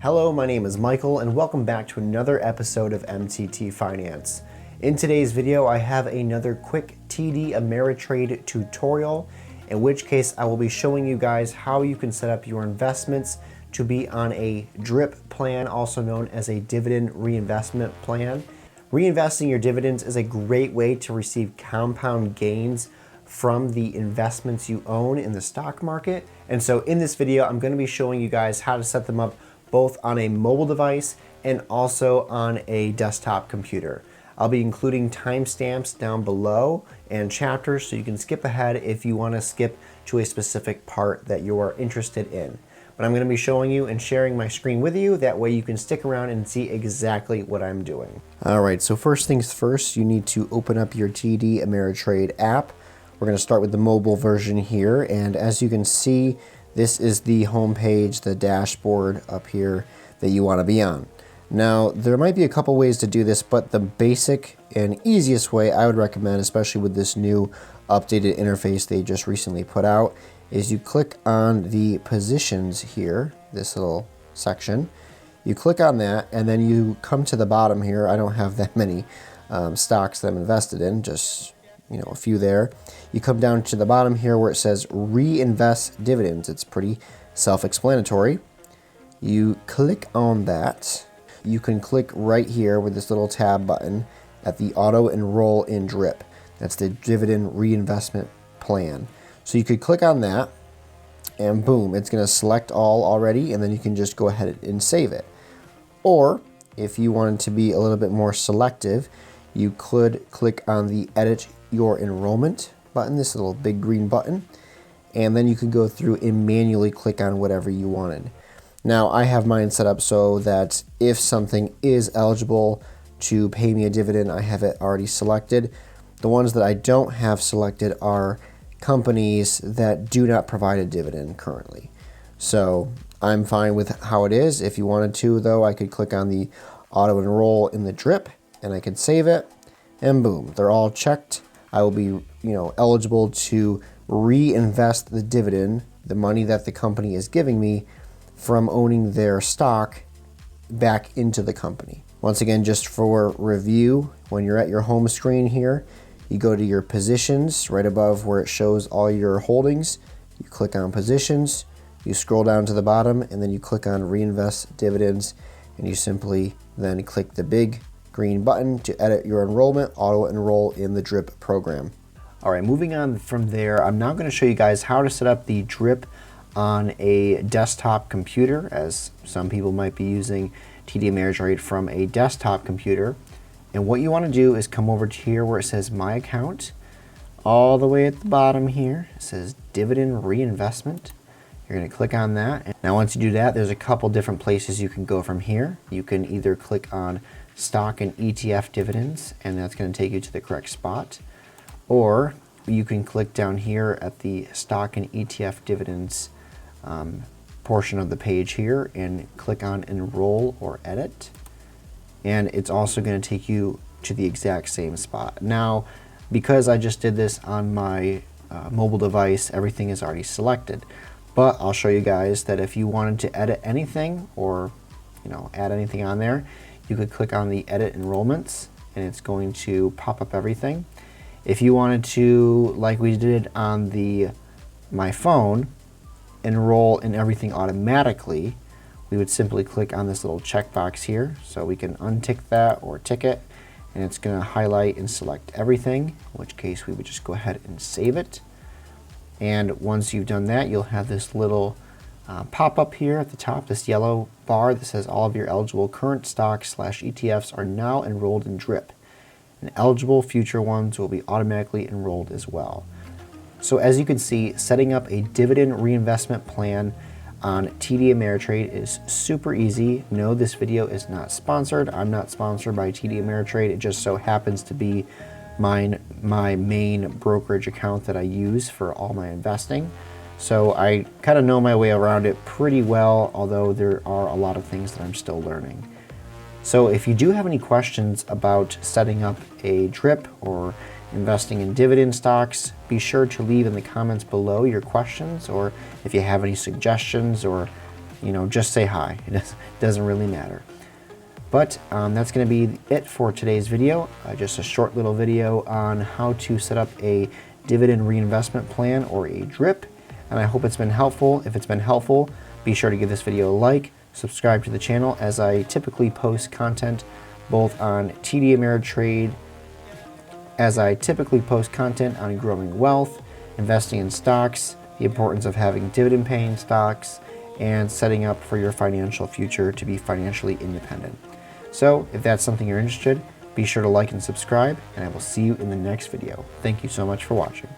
Hello, my name is Michael and welcome back to another episode of MTT Finance. In today's video, I have another quick TD Ameritrade tutorial, in which case I will be showing you guys how you can set up your investments to be on a DRIP plan, also known as a dividend reinvestment plan. Reinvesting your dividends is a great way to receive compound gains from the investments you own in the stock market. And so in this video, I'm going to be showing you guys how to set them up both on a mobile device and also on a desktop computer. I'll be including timestamps down below and chapters so you can skip ahead if you want to skip to a specific part that you are interested in. But I'm going to be showing you and sharing my screen with you. That way you can stick around and see exactly what I'm doing. All right, so first things first, you need to open up your TD Ameritrade app. We're going to start with the mobile version here, and as you can see, this is the home page, the dashboard up here that you want to be on. Now, there might be a couple ways to do this, but the basic and easiest way I would recommend, especially with this new updated interface they just recently put out, is you click on the positions here, this little section. You click on that, and then you come to the bottom here. I don't have that many stocks that I'm invested in, just a few there. You come down to the bottom here where it says reinvest dividends. It's pretty self-explanatory. You click on that. You can click right here with this little tab button at the auto enroll in DRIP. That's the dividend reinvestment plan. So you could click on that and boom, it's going to select all already, and then you can just go ahead and save it. Or if you wanted to be a little bit more selective, you could click on the edit your enrollment button, this little big green button, and then you could go through and manually click on whatever you wanted. Now I have mine set up so that if something is eligible to pay me a dividend, I have it already selected. The ones that I don't have selected are companies that do not provide a dividend currently. So I'm fine with how it is. If you wanted to though, I could click on the auto enroll in the DRIP and I could save it, and boom, they're all checked. I will be, eligible to reinvest the dividend, the money that the company is giving me from owning their stock, back into the company. Once again, just for review, when you're at your home screen here, you go to your positions right above where it shows all your holdings. You click on positions, you scroll down to the bottom, and then you click on reinvest dividends, and you simply then click the big green button to edit your enrollment, auto enroll in the DRIP program. All right, moving on from there, I'm now going to show you guys how to set up the DRIP on a desktop computer, as some people might be using TD Ameritrade from a desktop computer. And what you want to do is come over to here where it says My Account. All the way at the bottom here, it says Dividend Reinvestment. You're going to click on that. Now once you do that, there's a couple different places you can go from here. You can either click on stock and ETF dividends, and that's going to take you to the correct spot. Or you can click down here at the stock and ETF dividends portion of the page here and click on enroll or edit. And it's also going to take you to the exact same spot. Now, because I just did this on my mobile device, everything is already selected. But I'll show you guys that if you wanted to edit anything or add anything on there, you could click on the edit enrollments and it's going to pop up everything. If you wanted to, like we did on my phone, enroll in everything automatically, we would simply click on this little checkbox here. So we can untick that or tick it, and it's going to highlight and select everything, in which case we would just go ahead and save it. And once you've done that, you'll have this little pop up here at the top, this yellow bar that says all of your eligible current stocks/ETFs are now enrolled in DRIP, and eligible future ones will be automatically enrolled as well. So as you can see, setting up a dividend reinvestment plan on TD Ameritrade is super easy. No, this video is not sponsored. I'm not sponsored by TD Ameritrade. It just so happens to be my main brokerage account that I use for all my investing. So I kind of know my way around it pretty well, although there are a lot of things that I'm still learning. So if you do have any questions about setting up a DRIP or investing in dividend stocks, be sure to leave in the comments below your questions, or if you have any suggestions or just say hi. It doesn't really matter. But that's going to be it for today's video. Just a short little video on how to set up a dividend reinvestment plan, or a DRIP. And I hope it's been helpful. If it's been helpful, be sure to give this video a like, subscribe to the channel, as I typically post content both on TD Ameritrade, on growing wealth, investing in stocks, the importance of having dividend paying stocks, and setting up for your financial future to be financially independent. So if that's something you're interested, be sure to like and subscribe, and I will see you in the next video. Thank you so much for watching.